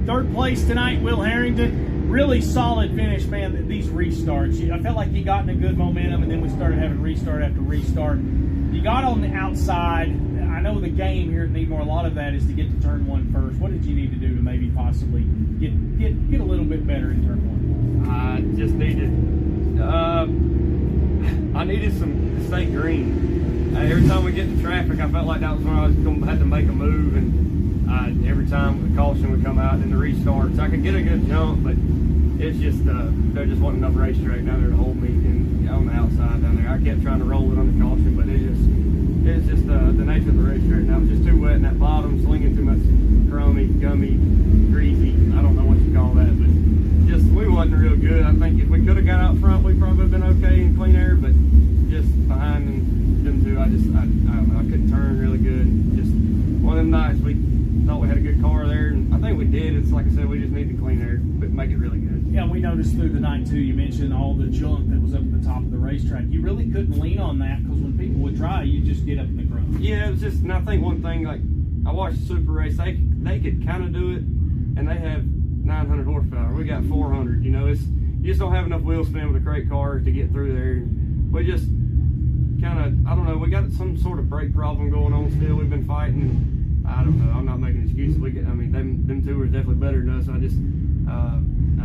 Third place tonight, Wil Herrington. Really solid finish, man. These restarts, I felt like you got in a good momentum, and then we started having restart after restart. You got on the outside. I know the game here at Needmore, a lot of that is to get to turn one first. What did you need to do to maybe possibly get a little bit better in turn one? I just needed, I needed to stay green. Every time we get in traffic, I felt like that was when I was going to have to make a move, and every time the caution would come out in the restarts, I could get a good jump, but it's just there just wasn't enough racetrack down there to hold me on the outside down there. I kept trying to roll it on the caution, but it's just the nature of the racetrack now. It was just too wet in that bottom, slinging too much crummy, gummy, greasy. I don't know what you call that, but just we wasn't real good. I think if we could have got out front, we probably would have been okay in clean air, but just behind them two, I don't know, I couldn't turn really good. Just one of them nights we thought we had a good car there, and I think we did. It's like I said, we just need the clean air, but make it really good. Yeah, we noticed through the night too, you mentioned all the junk that was up at the top of the racetrack. You really couldn't lean on that, because when people would try, you just get up in the crumb. Yeah, it was just, and I think one thing, like, I watched the Super Race, they could kind of do it, and they have 900 horsepower. We got 400, you know, you just don't have enough wheel spin with a crate car to get through there. We just kind of, I don't know, we got some sort of brake problem going on still. We've been fighting, and I don't know, I'm not making excuses. Them two were definitely better than us. I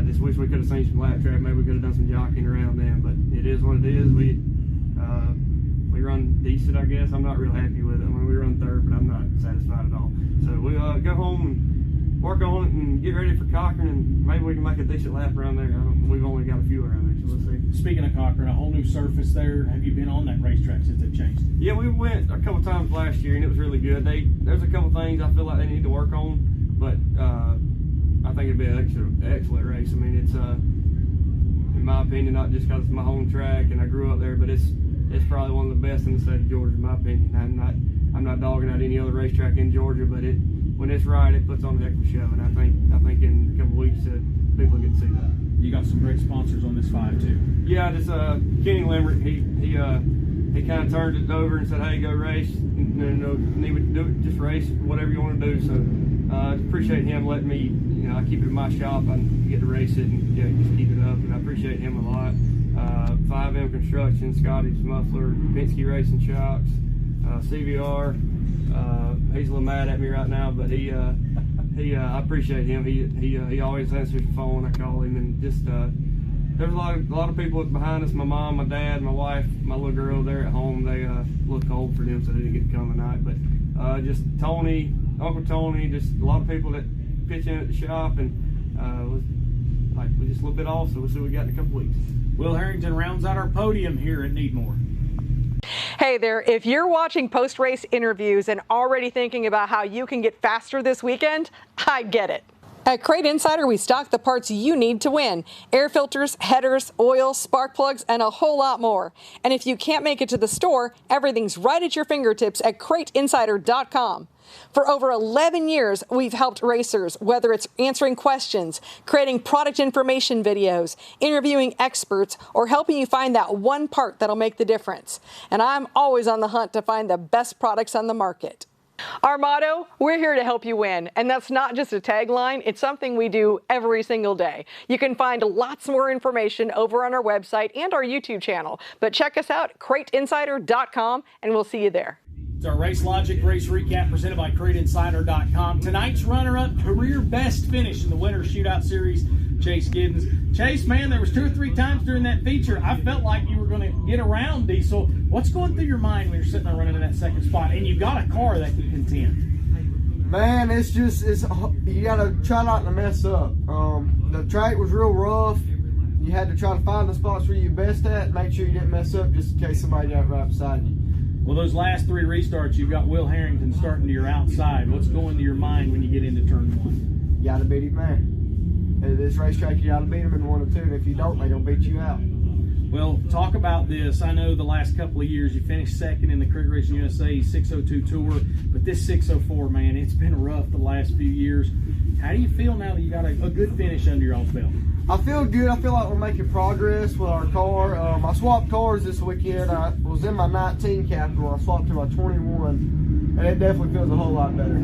just wish we could have seen some lap track. Maybe we could have done some jockeying around them, but it is what it is. We run decent, I guess. I'm not real happy with it. I mean, we run third, but I'm not satisfied at all. So we go home and work on it and get ready for Cochran, and maybe we can make a decent lap around there. We've only got a few around there, so we'll see. Speaking of Cochran, a whole new surface there. Have you been on that racetrack since it changed? Yeah, we went a couple times last year, and it was really good. There's a couple things I feel like they need to work on, but I think it'd be an excellent race. I mean, it's in my opinion, not just because it's my home track and I grew up there, but it's probably one of the best in the state of Georgia, in my opinion. I'm not dogging out any other racetrack in Georgia, but when it's right, it puts on a heck of a show, and I think in a couple of weeks people will get to see that. You got some great sponsors on this 5 too. Yeah, just Kenny Limerick. He kind of turned it over and said, "Hey, go race. Need to do it. Just race, whatever you want to do." So I appreciate him letting me. I keep it in my shop. I get to race it and just keep it up, and I appreciate him a lot. 5M Construction, Scotty's Muffler, Penske Racing Shocks, CVR. He's a little mad at me right now, but I appreciate him. He always answers the phone. I call him, and just there's a lot of people behind us. My mom, my dad, my wife, my little girl. They're at home. They look cold for them, so they didn't get to come tonight. But just Tony, Uncle Tony, just a lot of people that pitch in at the shop, and we're just a little bit off, so we'll see what we got in a couple weeks. Wil Herrington rounds out our podium here at Needmore. Hey there, if you're watching post-race interviews and already thinking about how you can get faster this weekend, I get it. At Crate Insider, we stock the parts you need to win. Air filters, headers, oil, spark plugs, and a whole lot more. And if you can't make it to the store, everything's right at your fingertips at CrateInsider.com. For over 11 years, we've helped racers, whether it's answering questions, creating product information videos, interviewing experts, or helping you find that one part that'll make the difference. And I'm always on the hunt to find the best products on the market. Our motto, we're here to help you win. And that's not just a tagline, it's something we do every single day. You can find lots more information over on our website and our YouTube channel. But check us out at CrateInsider.com, and we'll see you there. It's our Racelogic race recap presented by CrateInsider.com. Tonight's runner-up, career best finish in the Winter Shootout Series, Chase Giddens. Chase, man, there was 2 or 3 times during that feature I felt like you were going to get around Deisel. What's going through your mind when you're sitting there running in that second spot and you've got a car that can contend? Man, it's you got to try not to mess up. The track was real rough. You had to try to find the spots where you're best at, make sure you didn't mess up just in case somebody got right beside you. Well, those last 3 restarts, you've got Wil Herrington starting to your outside. What's going to your mind when you get into turn 1? You got to beat him, man. At this racetrack, you got to beat him in 1 or 2, and if you don't, they're going to beat you out. Well, talk about this. I know the last couple of years you finished second in the Cricket Racing USA 602 Tour, but this 604, man, it's been rough the last few years. How do you feel now that you got a good finish under your own belt? I feel good. I feel like we're making progress with our car. I swapped cars this weekend. I was in my 19 Capital. I swapped to my 21, and it definitely feels a whole lot better.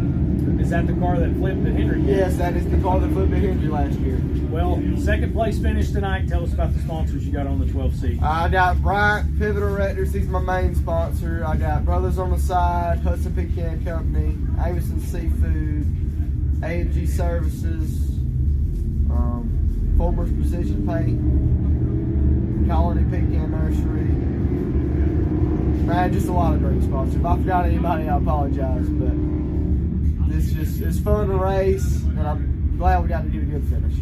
Is that the car that flipped at Henry? Yes, that is the car that flipped at Henry last year. Well, second place finish tonight. Tell us about the sponsors you got on the 12C. I got Bryant Pivotal Rectors. He's my main sponsor. I got Brothers on the Side, Hudson Pecan Company, Amison Seafood, A&G Services, Fulmer's Precision Paint, Colony Pecan Nursery. Man, just a lot of great sponsors. If I forgot anybody, I apologize, but it's fun to race, and I'm glad we got to get a good finish.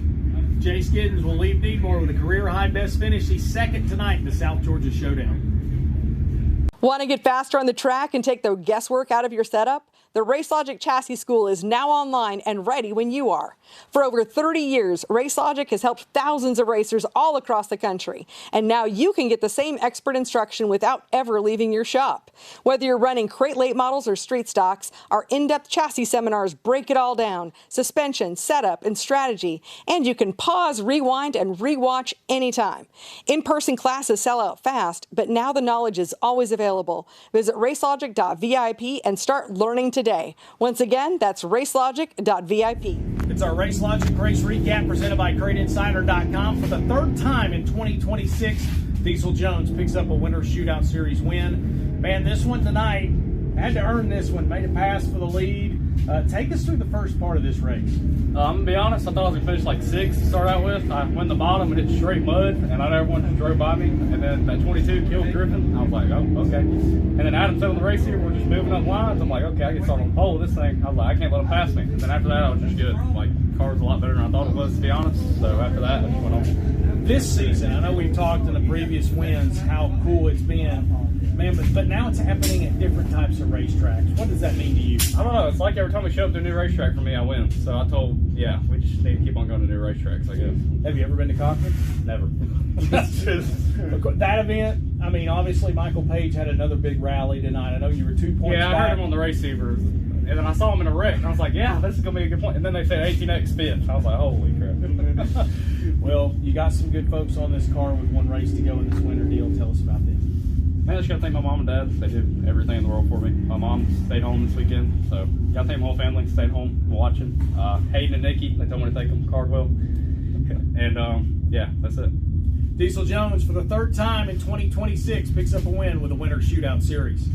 Chase Giddens will leave Needmore with a career high best finish. He's second tonight in the South Georgia Showdown. Want to get faster on the track and take the guesswork out of your setup? The Racelogic Chassis School is now online and ready when you are. For over 30 years, Racelogic has helped thousands of racers all across the country. And now you can get the same expert instruction without ever leaving your shop. Whether you're running crate late models or street stocks, our in-depth chassis seminars break it all down. Suspension, setup, and strategy. And you can pause, rewind, and rewatch anytime. In-person classes sell out fast, but now the knowledge is always available. Visit racelogic.vip and start learning today. Once again, that's racelogic.vip. It's our Racelogic race recap presented by CrateInsider.com. For the third time in 2026, Deisel Jones picks up a Winter Shootout Series win. Man, this one tonight, had to earn this one, made it pass for the lead. Take us through the first part of this race. I'm going to be honest, I thought I was going to finish like 6th to start out with. I went the bottom and hit straight mud, and I know everyone just drove by me. And then that 22 killed Griffin. I was like, oh, okay. And then Adam said on the race here, we're just moving up lines. I'm like, okay, I get started on the pole with this thing. I was like, I can't let him pass me. And then after that, I was just good. Like, the car was a lot better than I thought it was, to be honest. So after that, I just went on. This season, I know we've talked in the previous wins how cool it's been. Man, but now it's happening at different types of racetracks. What does that mean to you? I don't know. It's like every time we show up to a new racetrack for me, I win. So I told, yeah, we just need to keep on going to new racetracks, I guess. Have you ever been to Cochran? Never. That event, I mean, obviously Michael Page had another big rally tonight. I know you were 2 points Yeah, I back. heard him on the receivers. And then I saw him in a wreck, and I was like, yeah, this is going to be a good point. And then they said 18X spin. I was like, holy crap. Well, you got some good folks on this car with one race to go in this winter deal. Tell us about them. Man, I just got to thank my mom and dad. They did everything in the world for me. My mom stayed home this weekend, so got to thank my whole family. Stayed home watching. Hayden and Nikki, they told me to thank them. Cardwell. And, yeah, that's it. Deisel Jones, for the third time in 2026, picks up a win with a Winter Shootout Series.